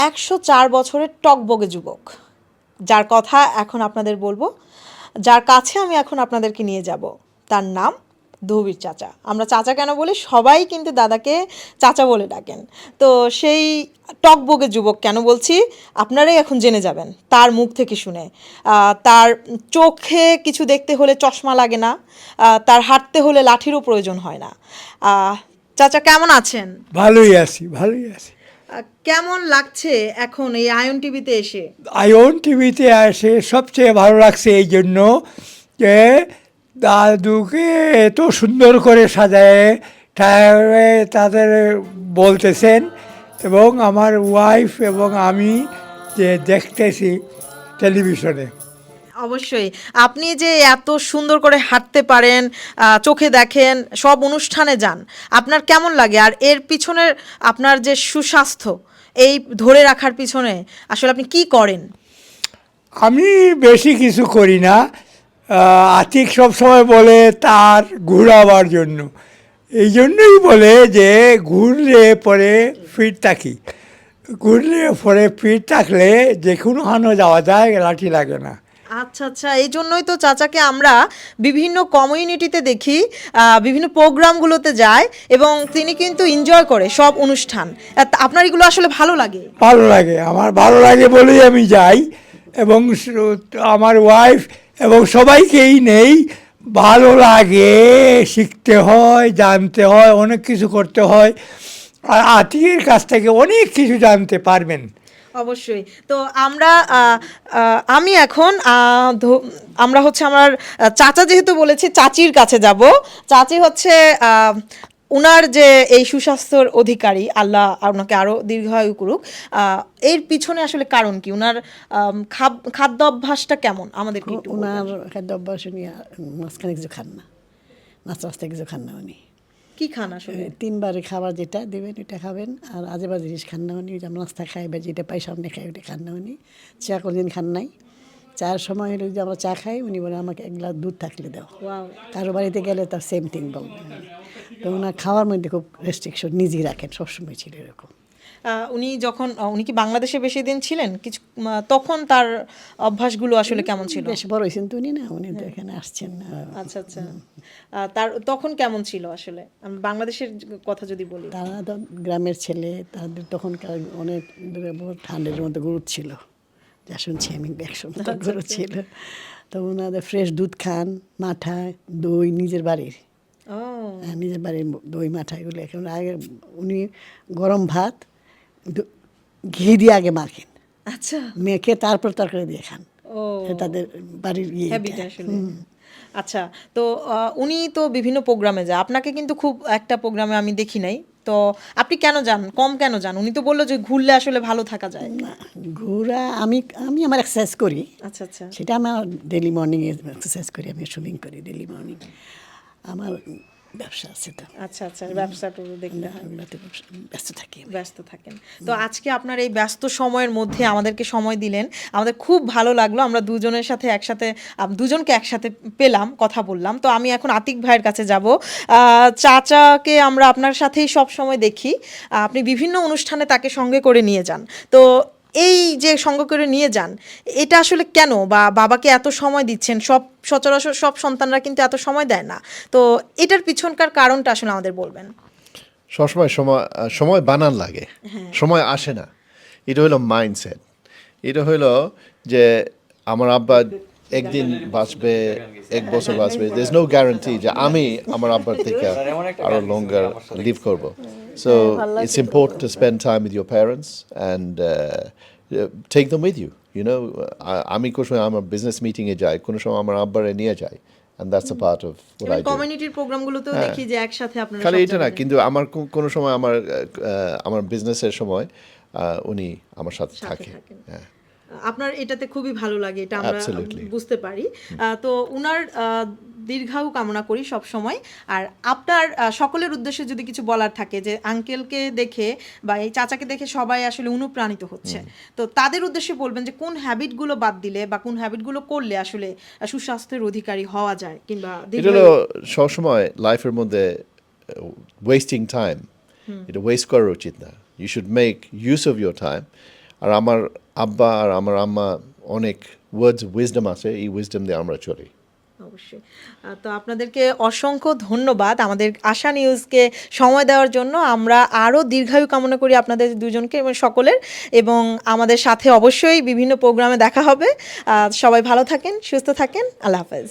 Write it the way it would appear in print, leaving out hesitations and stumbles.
104 বছরের টকবগে যুবক, যার কথা এখন আপনাদের বলবো, যার কাছে আমি এখন আপনাদেরকে নিয়ে যাব, তার নাম ধবির চাচা। আমরা চাচা কেন বলি? সবাই কিন্তু দাদাকে চাচা বলে ডাকেন। তো সেই টকবগে যুবক কেন বলছি আপনারাই এখন জেনে যাবেন তার মুখ থেকে শুনে। তার চোখে কিছু দেখতে হলে চশমা লাগে না, তার হাঁটতে হলে লাঠিরও প্রয়োজন হয় না। চাচা কেমন আছেন? ভালোই আছি, ভালোই আছি। কেমন লাগছে এখন এই আয়ন টিভিতে এসে? আয়ন টিভিতে এসে সবচেয়ে ভালো লাগছে এই জন্য যে দাদুকে এত সুন্দর করে সাজায় তাদের বলতেছেন, এবং আমার ওয়াইফ এবং আমি যে দেখতেছি টেলিভিশনে। অবশ্যই। আপনি যে এত সুন্দর করে হাঁটতে পারেন, চোখে দেখেন, সব অনুষ্ঠানে যান, আপনার কেমন লাগে? আর এর পিছনের আপনার যে সুস্বাস্থ্য, এই ধরে রাখার পিছনে আসলে আপনি কি করেন? আমি বেশি কিছু করি না। আতিক সবসময় বলে তার ঘুরাবার জন্য, এই জন্যই বলে যে ঘুরলে পরে ফিট থাকি। ঘুরলে পরে ফিট থাকলে যে কোনো হানো যাওয়া যায়, লাঠি লাগে না। আচ্ছা আচ্ছা, এই জন্যই তো চাচাকে আমরা বিভিন্ন কমিউনিটিতে দেখি, বিভিন্ন প্রোগ্রামগুলোতে যায়, এবং তিনি কিন্তু এনজয় করে সব অনুষ্ঠান। আপনার এগুলো আসলে ভালো লাগে? ভালো লাগে, আমার ভালো লাগে বলেই আমি যাই, এবং আমার ওয়াইফ এবং সবাইকেই নেই। ভালো লাগে, শিখতে হয়, জানতে হয়, অনেক কিছু করতে হয়, আর আত্মীয়ের কাছ থেকে অনেক কিছু জানতে পারবেন। অবশ্যই। তো আমরা আমি এখন আমরা হচ্ছে আমার চাচা যেহেতু বলেছি, চাচির কাছে যাব। চাচি হচ্ছে উনার যে এই সুস্বাস্থ্যর অধিকারী, আল্লাহ আপনাকে আরও দীর্ঘায়ু করুক। এর পিছনে আসলে কারণ কি? উনার খাদ্য অভ্যাসটা কেমন আমাদেরকে একটু বলবেন? ওনার খাদ্য অভ্যাস উনি মাঝখানে কিছু খান না, নাস্তা রাস্তায় কিছু খান না উনি। কি খান আসলে? 3 বারে খাবার যেটা দেবেন ওইটা খাবেন, আর আজে বাজে জিনিস খান না উনি। যেমন নাস্তা খাই বা যেটা পাই সামনে খাই ওইটা খান না উনি। চা কোনোদিন খান নাই। চায়ের সময় হলে যদি আমরা চা খাই, উনি বলে আমাকে 1 গ্লাস দুধ থাকলে দাও। ওয়াও। কারো বাড়িতে গেলে তার সেম থিং বলবেন। তো ওনার খাওয়ার মধ্যে খুব রেস্ট্রিকশন নিজেই রাখেন, সবসময় ছিল এরকম। উনি যখন উনি কি বাংলাদেশে বেশি দিন ছিলেন কিছু, তখন তার অভ্যাসগুলো আসলে কেমন ছিল? বেশ বড় হয়েছেন তো উনি, না উনি তো এখানে আসছেন। আচ্ছা আচ্ছা। তার তখন কেমন ছিল আসলে? আমি বাংলাদেশের কথা যদি বলি, তারা তো গ্রামের ছেলে, তাদের তখনকার অনেক ঠান্ডার মধ্যে গরু ছিল, যা শুনছি আমি একসময় গরু ছিল। তো ওনাদের ফ্রেশ দুধ খান, মাঠা, দই নিজের বাড়ির। ও নিজের বাড়ির দই মাঠা এগুলো। এখন আগে উনি গরম ভাত ঘি দিয়ে আগে মাখেন, আচ্ছা। মেখে তারপর তরকারি দিয়ে খান। ও তাদের বাড়ির হ্যাবিট আসলে। আচ্ছা, তো উনি তো বিভিন্ন প্রোগ্রামে যায়, আপনাকে কিন্তু খুব একটা প্রোগ্রামে আমি দেখি নাই। তো আপনি কেন যান, কম কেন যান? উনি তো বললো যে ঘুরলে আসলে ভালো থাকা যায়। না, ঘোরা আমি আমি আমার এক্সারসাইজ করি, আচ্ছা আচ্ছা। সেটা আমার ডেলি মর্নিংয়ে এক্সারসাইজ করি, আমি সুইমিং করি ডেলি মর্নিং। আমার ব্যবসা আছে তো। আচ্ছা আচ্ছা, ব্যবসাটা দেখতে হয়। ওগুলোতে ব্যস্ত থাকি আমি। ব্যস্ত থাকেন। তো আজকে আপনার এই ব্যস্ত সময়ের মধ্যে আমাদেরকে সময় দিলেন, আমাদের খুব ভালো লাগলো। আমরা দুজনের সাথে একসাথে, দুজনকে একসাথে পেলাম, কথা বললাম। তো আমি এখন আতিক ভাইয়ের কাছে যাব। চাচাকে আমরা আপনার সাথেই সব সময় দেখি, আপনি বিভিন্ন অনুষ্ঠানে তাকে সঙ্গে করে নিয়ে যান। তো এই যে সঙ্গে করে নিয়ে যান, এটা আসলে কেন? বা বাবাকে এত সময় দিচ্ছেন, সচরাচর সব সন্তানরা কিন্তু এত সময় দেয় না। তো এটার পিছনকার কারণটা আসলে আমাদের বলবেন। সবসময় সময় বানান লাগে, সময় আসে না। এটা হলো মাইন্ডসেট। এটা হলো যে আমার আব্বা একদিন বাঁচবে, 1 বছর বাঁচবে। দের ইজ নো গ্যারান্টি যে আমি আমার আব্বার থেকে আরো লঙ্গার লিভ করব। So it's important to spend time with your parents and take them with you. You know, আমি কোনো সময় আমার বিজনেস মিটিংয়ে যাই, কোনো সময় আমার আব্বারে নিয়ে যাই, and that's a part of what I do. কমিউনিটির প্রোগ্রামগুলোতেও দেখি যে একসাথে আপনারা খালি সব এটা না, জায়গায় কিন্তু আমার কোনো সময় আমার বিজনেসের সময় উনি আমার সাথে সাথে থাকে। থাকেন। হ্যাঁ, আপনার এটাতে খুবই ভালো লাগে, এটা আমরা Absolutely. বুঝতে পারি। তো উনার দীর্ঘায়ু কামনা করি সব সময়। আর আপনার সকলের উদ্দেশ্যে যদি কিছু বলার থাকে, যে আঙ্কেলকে দেখে বা এই চাচাকে দেখে সবাই আসলে অনুপ্রাণিত হচ্ছে, তো তাদের উদ্দেশ্যে বলবেন যে কোন হ্যাবিটগুলো বাদ দিলে বা কোন হ্যাবিটগুলো করলে আসলে সুস্বাস্থ্যের অধিকারী হওয়া যায়, কিংবা এটা হলো সবসময় লাইফের মধ্যে ওয়েস্টিং টাইম, এটা ওয়েস্ট করা উচিত না। You should make use of your time. আর আমার আব্বা আর আমার আম্মা অনেক ওয়ার্ডস উইজডম আছে, এই উইজডম দিয়ে আমরা চলি। অবশ্যই। তো আপনাদেরকে অসংখ্য ধন্যবাদ আমাদের আশা নিউজকে সময় দেওয়ার জন্য। আমরা আরও দীর্ঘায়ু কামনা করি আপনাদের দুজনকে এবং সকলের, এবং আমাদের সাথে অবশ্যই বিভিন্ন প্রোগ্রামে দেখা হবে। সবাই ভালো থাকেন, সুস্থ থাকেন, আল্লাহ হাফেজ।